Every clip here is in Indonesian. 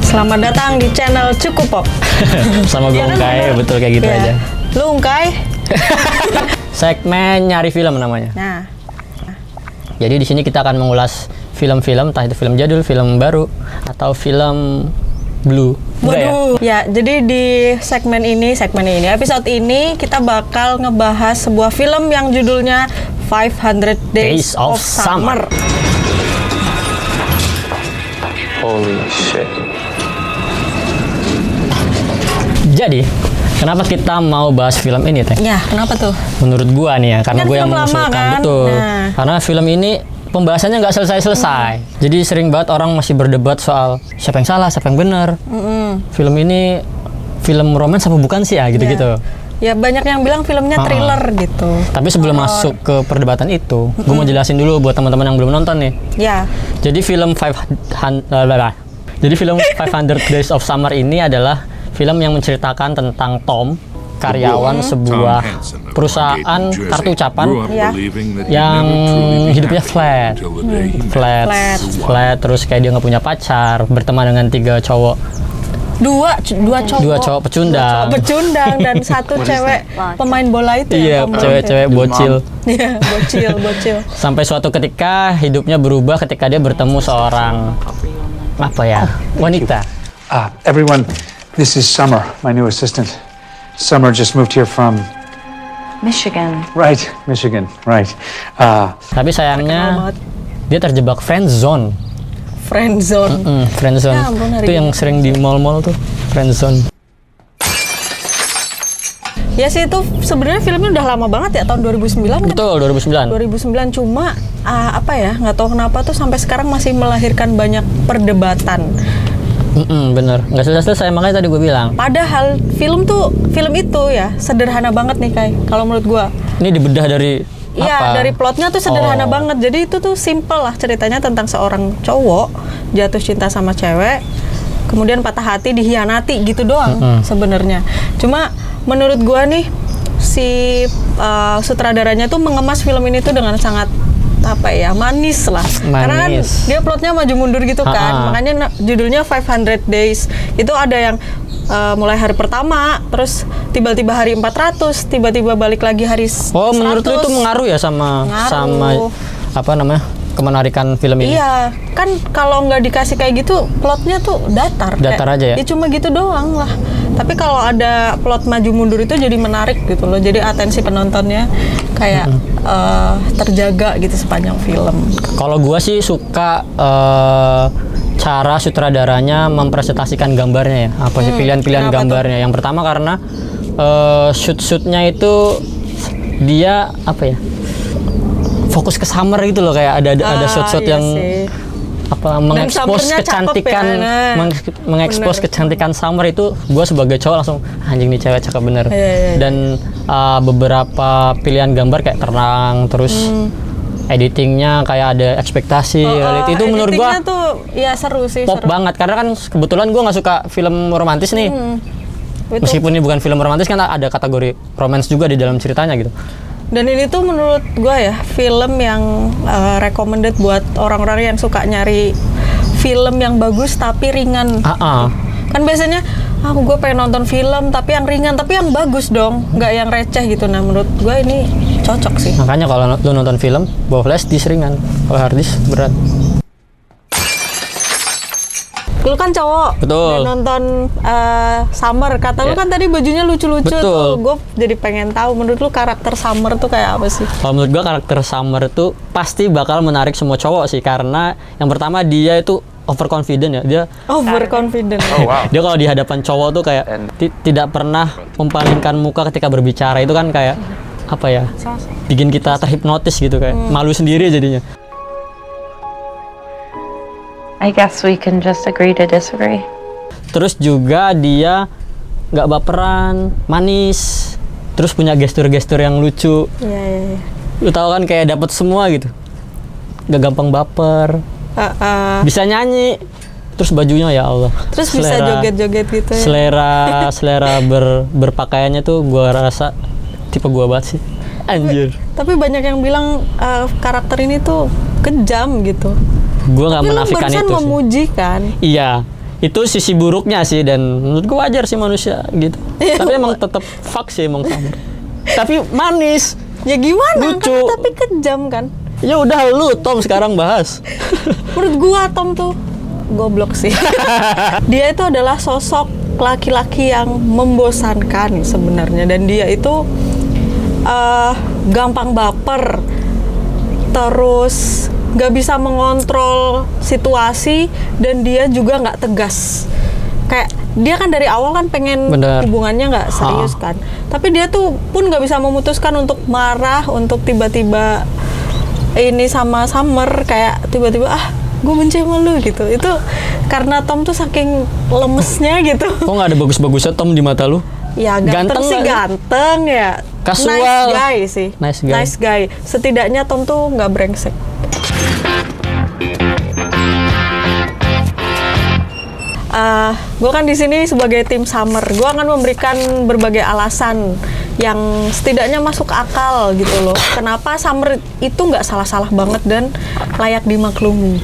Selamat datang di channel Cukup Pop. Sama gue Iya kan, Ungkai, bener? betul kayak gitu Iya. aja. Lu Ungkai? Segmen nyari film namanya. Nah, Jadi di sini kita akan mengulas film-film, entah itu film jadul, film baru, atau film blue. Enggak ya? waduh. Ya, jadi di segmen ini, episode ini kita bakal ngebahas sebuah film yang judulnya 500 Days of Summer. Holy shit. Jadi, kenapa kita mau bahas film ini, Teh? Ya, kenapa tuh? Menurut gua nih ya, karena Kan gue yang film lama, mengusulkan, kan? betul. Nah. Karena film ini pembahasannya nggak selesai-selesai. Jadi sering banget orang masih berdebat soal siapa yang salah, siapa yang benar. Film ini film romance apa bukan sih ya, gitu-gitu. Ya, banyak yang bilang filmnya thriller gitu. Tapi sebelum masuk ke perdebatan itu, gue mau jelasin dulu buat teman-teman yang belum nonton nih. Ya, Jadi film 500 Days of Summer ini adalah film yang menceritakan tentang Tom, karyawan sebuah perusahaan kartu ucapan Ya. yang hidupnya flat, terus kayak dia nggak punya pacar, berteman dengan tiga cowok, dua cowok pecundang. dan satu cewek pemain bola itu Iya, Tom cewek-cewek bocil. Iya, bocil. Sampai suatu ketika hidupnya berubah ketika dia bertemu seorang wanita. Everyone, this is Summer, my new assistant. Summer just moved here from Michigan. Michigan, right. Tapi sayangnya dia terjebak friend zone. Friend zone. Friend zone. Ya ampun, hari Itu yang ini. sering di mall-mall tuh, friend zone. Ya sih, itu sebenarnya filmnya udah lama banget ya, tahun 2009 kan? Betul, 2009. 2009, cuma nggak tahu kenapa tuh sampai sekarang masih melahirkan banyak perdebatan. Bener, nggak selesai, makanya tadi gue bilang. Padahal film itu ya sederhana banget nih, Kai, kalau menurut gua. Ini dibedah dari Iya, apa? dari plotnya tuh sederhana Oh. banget. Jadi itu tuh simple lah, ceritanya tentang seorang cowok jatuh cinta sama cewek, kemudian patah hati, dihianati gitu doang sebenarnya. Cuma menurut gua nih si sutradaranya tuh mengemas film ini tuh dengan sangat manis lah. Karena kan Manis. dia plotnya maju mundur gitu kan. Makanya judulnya 500 Days. Itu ada yang mulai hari pertama, terus tiba-tiba hari 400, tiba-tiba balik lagi hari 100. Oh, menurut lu itu mengaruh ya sama kemenarikan film ini? Iya, kan kalau nggak dikasih kayak gitu, plotnya tuh datar. Datar aja ya? Ya cuma gitu doang lah. Tapi kalau ada plot maju mundur itu jadi menarik gitu loh. Jadi atensi penontonnya kayak terjaga gitu sepanjang film. Kalau gua sih suka cara sutradaranya mempresentasikan gambarnya ya. Apa sih pilihan-pilihan kenapa gambarnya? Yang pertama karena shoot-shootnya itu dia fokus ke summer gitu loh, kayak ada shot-shot iya yang sih. mengekspos summernya cakep kecantikan ya, nah. mengekspos Bener. kecantikan summer itu gue sebagai cowok langsung anjing nih cewek cakep bener. Iya. Dan beberapa pilihan gambar kayak terang, terus editingnya kayak ada ekspektasi reality, itu menurut gue editingnya tuh ya seru sih, pop seru. banget, karena kan kebetulan gue nggak suka film romantis nih. Itu. Meskipun ini bukan film romantis, kan ada kategori romance juga di dalam ceritanya gitu. Dan ini tuh menurut gue ya film yang recommended buat orang-orang yang suka nyari film yang bagus tapi ringan. Kan biasanya gue pengen nonton film tapi yang ringan, tapi yang bagus dong, nggak yang receh gitu. Nah, menurut gue ini cocok sih. Makanya kalau lu nonton film bawa flash disk ringan, kalau hard disk berat. Lu kan cowok, Betul. dan nonton Summer, kata lu Ya. kan tadi bajunya lucu-lucu Betul. tuh. Gue jadi pengen tahu menurut lu karakter Summer tuh kayak apa sih? Kalau menurut gua karakter Summer itu pasti bakal menarik semua cowok sih, karena yang pertama dia itu overconfident ya. Dia Overconfident. dia kalau di hadapan cowok tuh kayak tidak pernah mempalingkan muka ketika berbicara. Itu kan kayak bikin kita terhipnotis gitu, kayak malu sendiri jadinya. I guess we can just agree to disagree. Terus juga dia nggak baperan, manis, terus punya gestur-gestur yang lucu. Iya. Lu tahu kan, kayak dapet semua gitu. Gak gampang baper, bisa nyanyi, terus bajunya ya Allah. Terus bisa joget-joget gitu ya. Selera berpakaiannya tuh gua rasa tipe gua banget sih. Anjir. Tapi banyak yang bilang karakter ini tuh kejam gitu. Gue nggak menafikan itu barusan sih. memuji kan. Iya, Itu sisi buruknya sih, dan menurut gue wajar sih manusia gitu. Tapi emang tetap fuck sih emang Summer. Tapi manis. Ya gimana Lucu. kan, tapi kejam kan. Ya udah lu Tom sekarang bahas. Menurut gua Tom tuh goblok sih. Dia itu adalah sosok laki-laki yang membosankan sebenarnya, dan dia itu gampang baper, terus nggak bisa mengontrol situasi, dan dia juga nggak tegas. Kayak dia kan dari awal kan pengen Bener. hubungannya nggak serius kan, tapi dia tuh pun nggak bisa memutuskan untuk marah, untuk tiba-tiba ini sama Summer, kayak tiba-tiba gue benci sama lu gitu. Itu karena Tom tuh saking lemesnya gitu. Kok nggak ada bagus-bagusnya Tom di mata lu? Ya ganteng sih nggak? ganteng ya. Kasual. Nice guy sih. Nice guy. Setidaknya Tom tuh nggak brengsek. Gue kan di sini sebagai tim Summer. Gue akan memberikan berbagai alasan yang setidaknya masuk akal gitu loh. Kenapa Summer itu nggak salah-salah banget dan layak dimaklumi.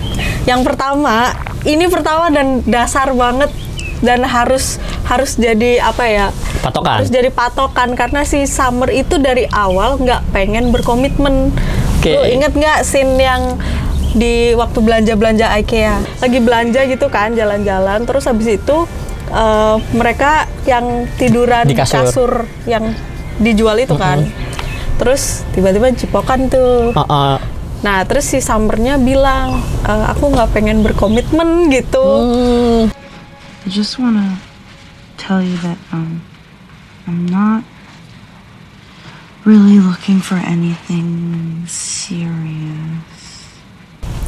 Yang pertama, ini pertama dan dasar banget, dan harus jadi apa ya? Patokan. Harus jadi patokan, karena si Summer itu dari awal nggak pengen berkomitmen. Oke. Lu inget nggak scene yang di waktu belanja IKEA, lagi belanja gitu kan, jalan-jalan, terus habis itu mereka yang tiduran Di kasur. yang dijual itu kan, terus tiba-tiba cipokan tuh. Nah terus si Summernya bilang, aku nggak pengen berkomitmen gitu. I just wanna tell you that I'm not really looking for anything serious.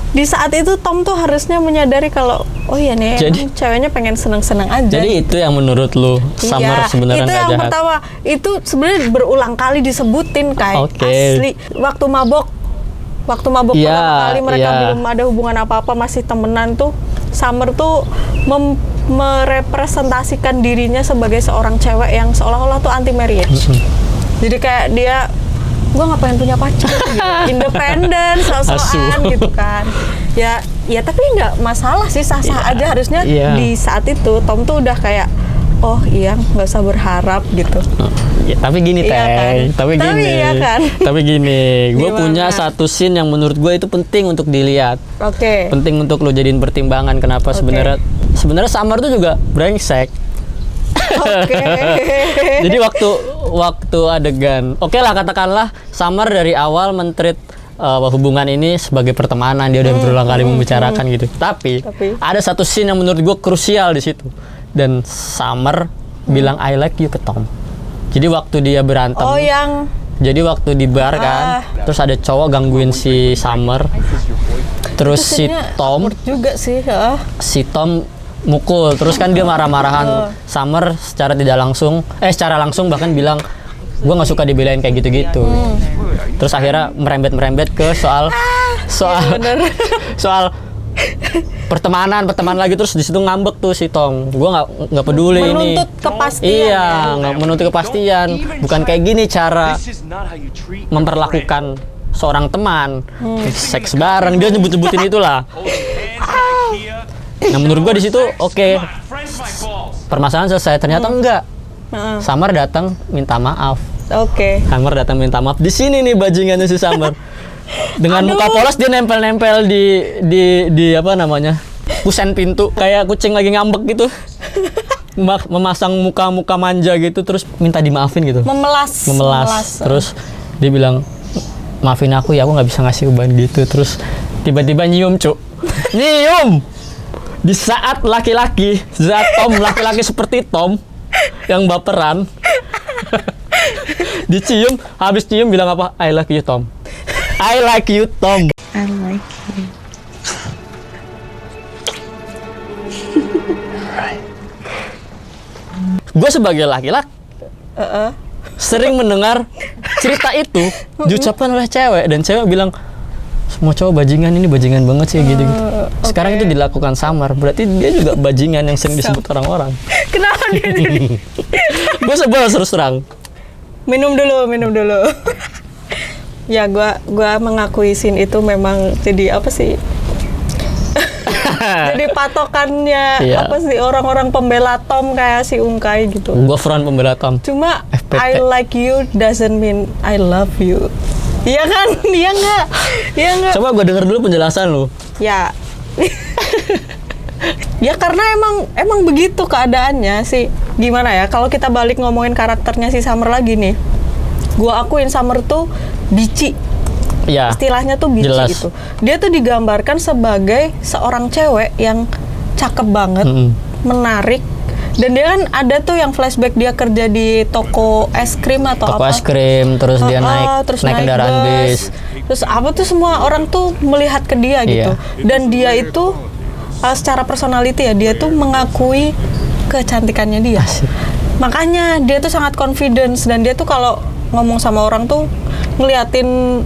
Di saat itu Tom tuh harusnya menyadari kalau oh iya nih, emang ceweknya pengen seneng-seneng aja. Jadi itu yang menurut lu Summer sebenarnya itu nggak yang jahat? pertama. Itu sebenarnya berulang kali disebutin kayak asli. Waktu mabok pertama kali mereka belum ada hubungan apa-apa, masih temenan tuh, Summer tuh merepresentasikan dirinya sebagai seorang cewek yang seolah-olah tuh anti marriage. Jadi kayak dia, gue nggak pengen punya pacar, gitu. Independen, sok-sokan gitu kan. Ya tapi nggak masalah sih, sah-sah aja. Harusnya di saat itu Tom tuh udah kayak, oh iya, nggak usah berharap gitu. Ya, tapi gini Iya kan? Tapi gini, gue Gimana? punya satu scene yang menurut gue itu penting untuk dilihat. Oke. Penting untuk lo jadiin pertimbangan kenapa sebenarnya Summer tuh juga brengsek. Oke. Jadi waktu adegan, oke lah katakanlah Summer dari awal men-treat hubungan ini sebagai pertemanan, dia udah berulang kali membicarakan gitu. Tapi ada satu scene yang menurut gue krusial di situ. Dan Summer bilang I like you ke Tom. Jadi waktu dia berantem. Oh yang. Jadi waktu di bar kan, terus ada cowok gangguin si Summer. Terus si Tom juga sih, si Tom mukul, terus kan dia marah-marahan Summer secara langsung bahkan bilang gue nggak suka dibelain kayak gitu-gitu. Terus akhirnya merembet ke soal pertemanan lagi, terus di situ ngambek tuh si Tom. Gue nggak peduli ini. Menuntut kepastian. Iya, nggak menuntut kepastian. Bukan kayak gini cara memperlakukan seorang teman. Seks bareng, dia nyebut-nyebutin itulah. Nah menurut gue di situ oke. Permasalahan selesai. Ternyata enggak. Summer datang minta maaf. Oke. Summer datang minta maaf. Di sini nih bajingannya si Summer. Dengan muka polos dia nempel-nempel di apa namanya? Kusen pintu kayak kucing lagi ngambek gitu. Memasang muka manja gitu, terus minta dimaafin gitu. Memelas. Terus dia bilang, maafin aku ya, aku nggak bisa ngasih beban gitu. Terus tiba-tiba nyium, Cuk. Nyium! Di saat laki-laki seperti Tom yang baperan dicium, habis cium bilang apa? I like you Tom. I like you Tom. I like you. Gue sebagai laki-laki sering mendengar cerita itu diucapkan oleh cewek, dan cewek bilang semua cowok bajingan, ini bajingan banget sih gitu. Sekarang itu dilakukan Summer, berarti dia juga bajingan yang sering disebut orang-orang. Kenapa dia jadi? Gue sebel terus terang. Minum dulu. Ya, gua mengakui scene itu memang jadi apa sih? jadi patokannya Iya. apa sih orang-orang pembela Tom kayak si Ungkai gitu. Gua front pembela Tom. Cuma FPT. I like you doesn't mean I love you. Iya kan? Iya nggak? Iya nggak? Coba gua denger dulu penjelasan lu. Ya. Ya karena emang begitu keadaannya sih. Gimana ya? Kalau kita balik ngomongin karakternya si Summer lagi nih. Gua akuin Summer tuh bici. Iya. Istilahnya tuh bici Jelas. gitu. Dia tuh digambarkan sebagai seorang cewek yang cakep banget, menarik. Dan dia kan ada tuh yang flashback dia kerja di toko es krim atau Toko apa. es krim, terus dia naik kendaraan bis. Terus apa tuh semua orang tuh melihat ke dia gitu. Iya. Dan dia itu secara personality ya, dia tuh mengakui kecantikannya dia. Asik. Makanya dia tuh sangat confidence dan dia tuh kalau ngomong sama orang tuh ngeliatin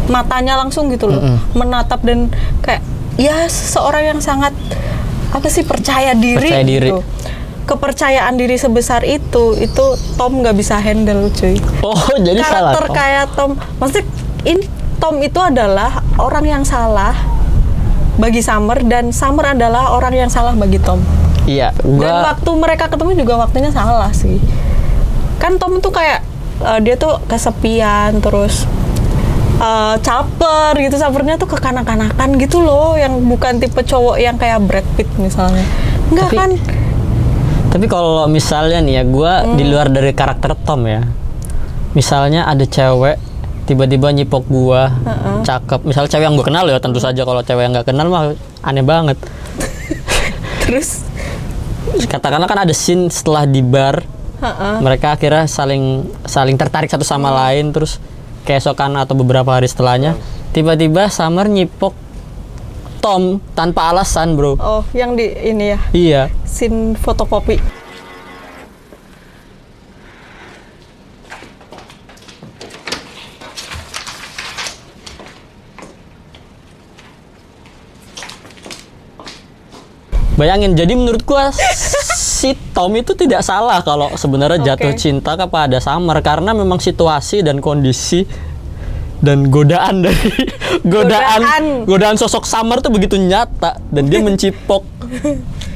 matanya langsung gitu loh, menatap dan kayak ya seorang yang sangat apa sih percaya diri. Gitu. Kepercayaan diri sebesar itu Tom nggak bisa handle cuy. Oh, jadi salah. Karakter kayak Tom, maksudnya Tom itu adalah orang yang salah bagi Summer dan Summer adalah orang yang salah bagi Tom. Iya, Dan waktu mereka ketemu juga waktunya salah sih. Kan Tom tuh kayak dia tuh kesepian terus caper gitu, Summernya tuh kekanak-kanakan gitu loh, yang bukan tipe cowok yang kayak Brad Pitt misalnya. Enggak kan? Tapi kalau misalnya nih ya, gue di luar dari karakter Tom ya, misalnya ada cewek tiba-tiba nyipok gue, cakep, misal cewek yang gue kenal ya, tentu saja kalau cewek yang nggak kenal mah aneh banget. Terus Katakanlah kan ada scene setelah di bar, mereka akhirnya saling tertarik satu sama lain, terus keesokan atau beberapa hari setelahnya tiba-tiba Summer nyipok Tom tanpa alasan, bro. oh yang di ini ya, Iya. scene fotokopi. Bayangin, jadi menurut gua si Tom itu tidak salah kalau sebenarnya jatuh Oke. cinta kepada Summer karena memang situasi dan kondisi dan godaan dari godaan sosok Summer tuh begitu nyata dan dia mencipok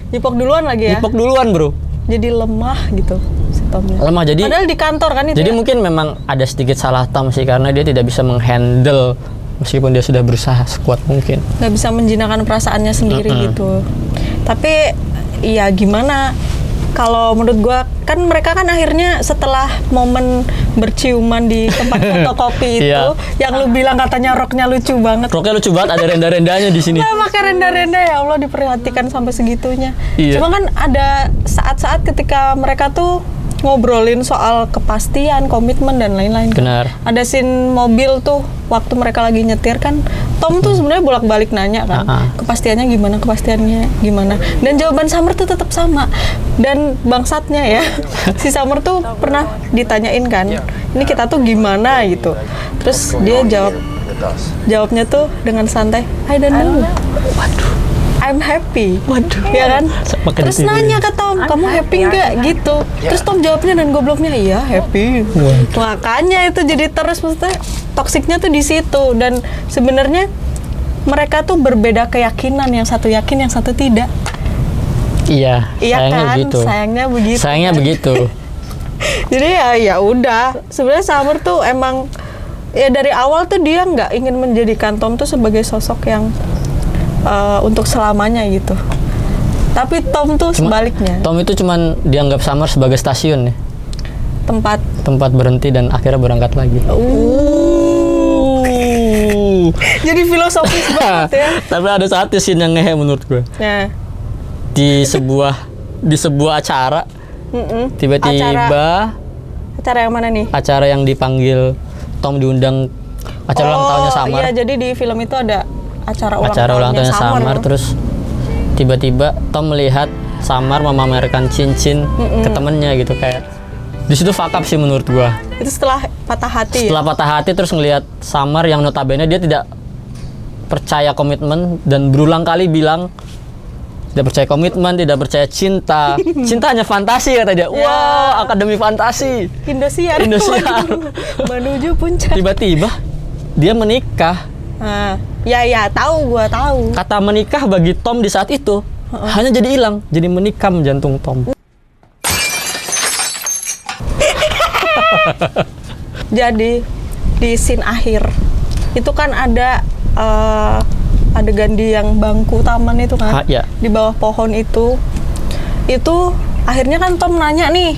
Nyipok duluan lagi ya. nyipok duluan, bro. Jadi lemah gitu si Tomnya. Lemah, jadi Padahal di kantor kan itu. jadi ya? mungkin memang ada sedikit salah Tom sih karena dia tidak bisa menghandle meskipun dia sudah berusaha sekuat mungkin. nggak bisa menjinakkan perasaannya sendiri gitu. Tapi ya gimana? Kalau menurut gua kan mereka kan akhirnya setelah momen berciuman di tempat fotokopi itu, Iya. yang lu bilang katanya roknya lucu banget. Roknya lucu banget, ada renda-rendanya di sini. Nah, pakai renda-renda ya Allah, diperhatikan sampai segitunya. Iya. Cuma kan ada saat-saat ketika mereka tuh ngobrolin soal kepastian, komitmen dan lain-lain. kan. Benar. Ada scene mobil tuh waktu mereka lagi nyetir kan, Tom tuh sebenarnya bolak-balik nanya kan, kepastiannya gimana. Dan jawaban Summer tuh tetap sama. Dan bangsatnya ya, si Summer tuh pernah ditanyain kan, ini kita tuh gimana gitu. Terus dia jawabnya tuh dengan santai, I don't know. I'm happy. Waduh. Ya kan? Makin Terus ditiru. nanya ke Tom, kamu happy nggak gitu? Terus Tom jawabnya dan gobloknya, iya happy. Makanya itu jadi terus maksudnya toksiknya tuh di situ. Dan sebenarnya mereka tuh berbeda keyakinan, yang satu yakin, yang satu tidak. Iya, Iya sayangnya kan? begitu. Sayangnya begitu. Jadi ya udah. Sebenarnya Summer tuh emang ya dari awal tuh dia nggak ingin menjadikan Tom tuh sebagai sosok yang untuk selamanya gitu. Tapi Tom tuh sebaliknya. Tom itu cuman dianggap Summer sebagai stasiun ya, tempat berhenti dan akhirnya berangkat lagi. Jadi filosofis banget ya. Tapi ada satu scene yang ngehe menurut gue. Nah, Di sebuah acara, tiba-tiba acara yang mana nih? acara yang dipanggil Tom diundang acara ulang tahunnya Summer. Iya, jadi di film itu ada acara ulang tahunnya tahunnya Summer, terus tiba-tiba Tom melihat Summer memamerkan cincin ke temennya gitu, kayak di situ fuck up sih menurut gua. Itu setelah patah hati. Setelah patah hati terus ngelihat Summer yang notabene dia tidak percaya komitmen dan berulang kali bilang tidak percaya komitmen, tidak percaya cinta. Cinta hanya fantasi kata dia. Wow, akademi fantasi. Indosiar. Indosiar. Waduh, menuju puncak. Tiba-tiba dia menikah Ya tahu, gua tahu. Kata menikah bagi Tom di saat itu hanya jadi hilang, jadi menikam jantung Tom. Jadi di scene akhir itu kan ada adegan di yang bangku taman itu kan, Ya. di bawah pohon itu akhirnya kan Tom nanya nih,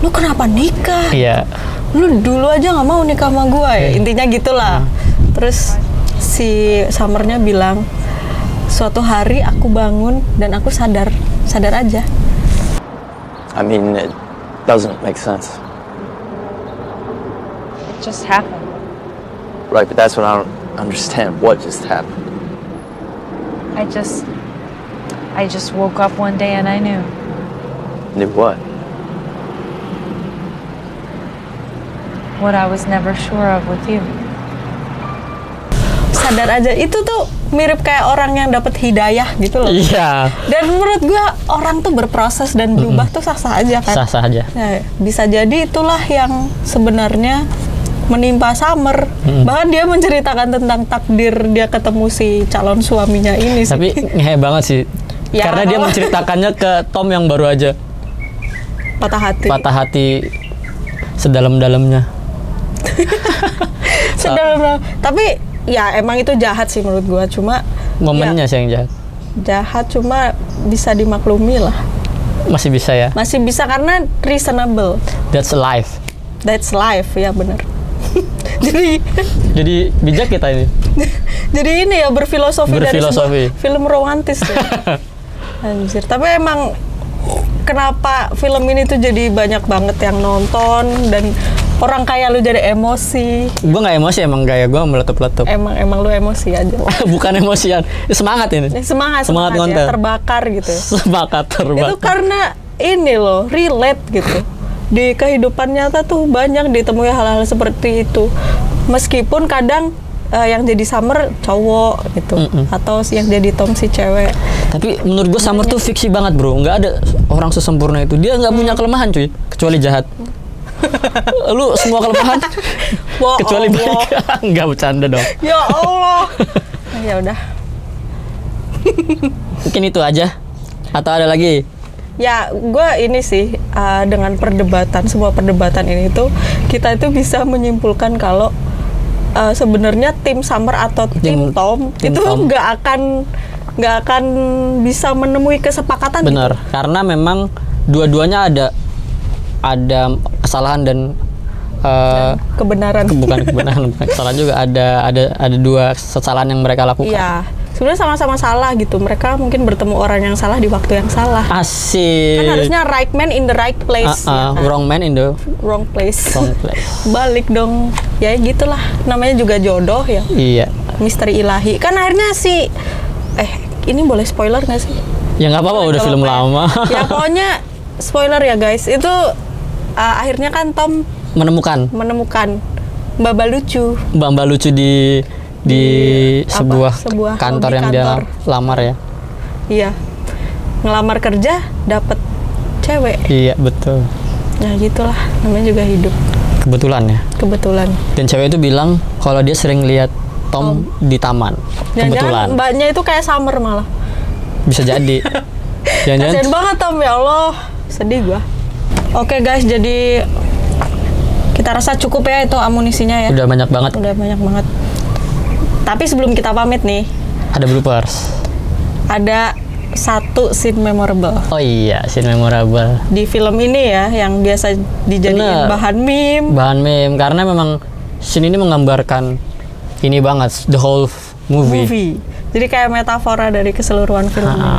lu kenapa nikah? Iya. Lu dulu aja nggak mau nikah sama gue ya, intinya gitulah. Terus si Summernya bilang, suatu hari aku bangun dan aku sadar aja. I mean, it doesn't make sense. It just happened. Right, but that's what I don't understand. What just happened? I just woke up one day and I knew. Knew what? What I was never sure of with you. Sadar aja, itu tuh mirip kayak orang yang dapat hidayah gitu loh. Iya. Dan menurut gue orang tuh berproses dan berubah tuh sah-sah aja kan. Sah-sah aja. Ya, bisa jadi itulah yang sebenarnya menimpa Summer. Bahkan dia menceritakan tentang takdir dia ketemu si calon suaminya ini sih. Tapi ngehe banget sih. Ya, Karena dia menceritakannya ke Tom yang baru aja patah hati sedalam-dalamnya. Tapi ya emang itu jahat sih menurut gua, cuma Momennya sih yang jahat. jahat cuma bisa dimaklumi lah. Masih bisa ya. Masih bisa karena reasonable. That's life. That's life, ya bener. Jadi bijak kita ini. Jadi ini ya berfilosofi dari sebuah film romantis ya. Anjir, tapi emang kenapa film ini tuh jadi banyak banget yang nonton dan orang kayak lu jadi emosi. Gue nggak emosi, emang gaya gue meletup-letup. Emang lu emosi aja. Bukan emosian, semangat ini. Semangat konten. ya, terbakar gitu. Semangat terbakar. Itu karena ini loh, relate gitu. Di kehidupan nyata tuh banyak ditemui hal-hal seperti itu. Meskipun kadang yang jadi Summer cowok gitu, atau yang jadi Tom si cewek. Tapi menurut gue Summer tuh fiksi banget bro, nggak ada orang sesempurna itu. Dia nggak punya kelemahan cuy, kecuali jahat. Lu semua kelemahan kecuali baik. Nggak bercanda dong. Ya Allah. Ya udah. Mungkin itu aja. Atau ada lagi? Ya, gue ini sih dengan semua perdebatan ini tuh kita itu bisa menyimpulkan kalau sebenarnya tim Summer atau tim Tom itu nggak akan bisa menemui kesepakatan. Benar, gitu. karena memang dua-duanya ada kesalahan dan kebenaran. Bukan kebenaran, bukan kesalahan juga. Ada dua kesalahan yang mereka lakukan. Iya, sebenarnya sama-sama salah gitu. Mereka mungkin bertemu orang yang salah di waktu yang salah. Asik. Kan harusnya right man in the right place. Ya kan? Wrong man in the wrong place. wrong place. Balik dong. Ya gitulah. Namanya juga jodoh ya. Iya. Misteri ilahi. Kan akhirnya ini boleh spoiler nggak sih? Ya nggak apa-apa, udah film lama. Ya pokoknya spoiler ya guys. Itu akhirnya kan Tom menemukan Mbak lucu di sebuah kantor yang dia lamar ya. Iya. Ngelamar kerja dapet cewek. Iya, betul. Nah, gitulah. Namanya juga hidup. Kebetulan. Dan cewek itu bilang kalau dia sering lihat Tom di taman. Kebetulan. Mbaknya itu kayak Summer malah. Bisa jadi. Kasian banget Tom, ya Allah. Sedih gua. Oke guys, jadi kita rasa cukup ya itu amunisinya ya. Udah banyak banget. Tapi sebelum kita pamit nih, ada bloopers. Ada satu scene memorable. Oh iya, scene memorable. Di film ini ya, yang biasa dijadiin bahan meme. Karena memang scene ini menggambarkan ini banget, the whole movie. Jadi kayak metafora dari keseluruhan film ini.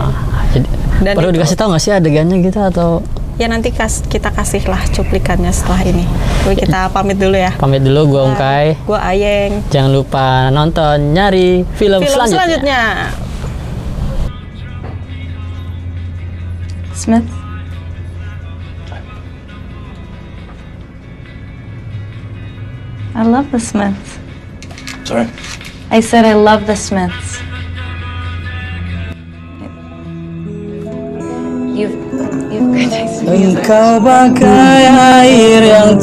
Dan perlu dikasih tahu nggak sih adegannya gitu atau? Ya nanti kita kasih lah cuplikannya setelah ini. Oke, kita pamit dulu ya. Pamit dulu, gua Ungkai. Gua Ayeng. Jangan lupa nonton nyari film selanjutnya. Smith? I love the Smiths. Sorry? I said I love the Smiths. You've criticized me. Engkau bagai air yang